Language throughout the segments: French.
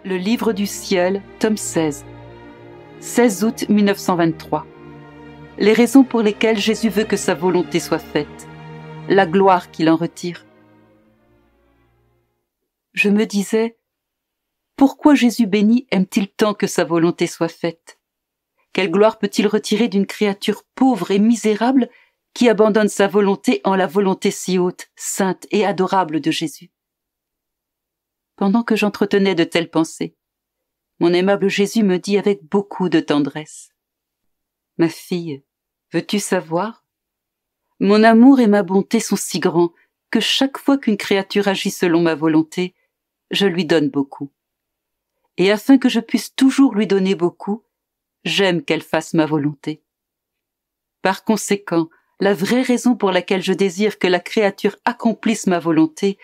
Le Livre du ciel, tome 16. 16 août 1923. Les raisons pour lesquelles Jésus veut que sa volonté soit faite. La gloire qu'il en retire. Je me disais, pourquoi Jésus béni aime-t-il tant que sa volonté soit faite? Quelle gloire peut-il retirer d'une créature pauvre et misérable qui abandonne sa volonté en la volonté si haute, sainte et adorable de Jésus? Pendant que j'entretenais de telles pensées, mon aimable Jésus me dit avec beaucoup de tendresse: « Ma fille, veux-tu savoir? Mon amour et ma bonté sont si grands que chaque fois qu'une créature agit selon ma volonté, je lui donne beaucoup. Et afin que je puisse toujours lui donner beaucoup, j'aime qu'elle fasse ma volonté. Par conséquent, la vraie raison pour laquelle je désire que la créature accomplisse ma volonté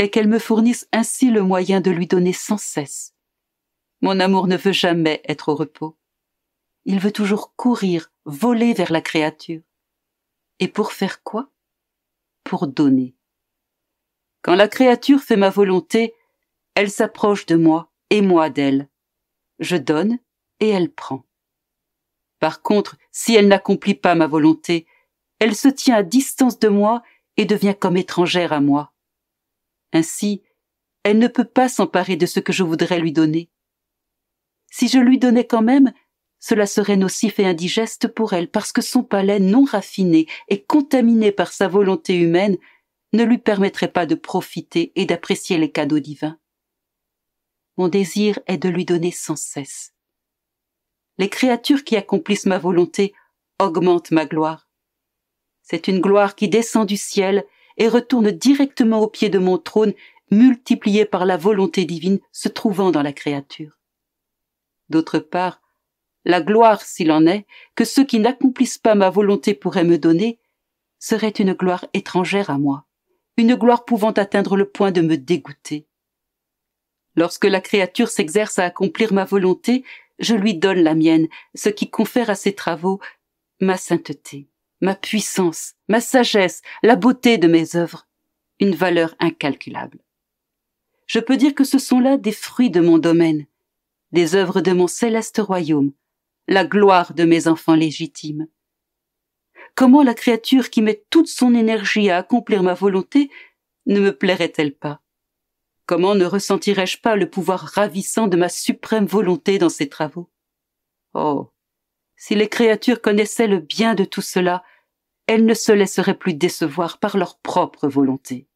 est qu'elle me fournisse ainsi le moyen de lui donner sans cesse. Mon amour ne veut jamais être au repos. Il veut toujours courir, voler vers la créature. Et pour faire quoi? Pour donner. Quand la créature fait ma volonté, elle s'approche de moi et moi d'elle. Je donne et elle prend. Par contre, si elle n'accomplit pas ma volonté, elle se tient à distance de moi et devient comme étrangère à moi. Ainsi, elle ne peut pas s'emparer de ce que je voudrais lui donner. Si je lui donnais quand même, cela serait nocif et indigeste pour elle parce que son palais non raffiné et contaminé par sa volonté humaine ne lui permettrait pas de profiter et d'apprécier les cadeaux divins. Mon désir est de lui donner sans cesse. Les créatures qui accomplissent ma volonté augmentent ma gloire. C'est une gloire qui descend du ciel et retourne directement au pied de mon trône, multipliée par la volonté divine se trouvant dans la créature. D'autre part, la gloire, s'il en est, que ceux qui n'accomplissent pas ma volonté pourraient me donner, serait une gloire étrangère à moi, une gloire pouvant atteindre le point de me dégoûter. Lorsque la créature s'exerce à accomplir ma volonté, je lui donne la mienne, ce qui confère à ses travaux ma sainteté, ma puissance, ma sagesse, la beauté de mes œuvres, une valeur incalculable. Je peux dire que ce sont là des fruits de mon domaine, des œuvres de mon céleste royaume, la gloire de mes enfants légitimes. Comment la créature qui met toute son énergie à accomplir ma volonté ne me plairait-elle pas? Comment ne ressentirais-je pas le pouvoir ravissant de ma suprême volonté dans ses travaux? Oh, si les créatures connaissaient le bien de tout cela, elles ne se laisseraient plus décevoir par leur propre volonté.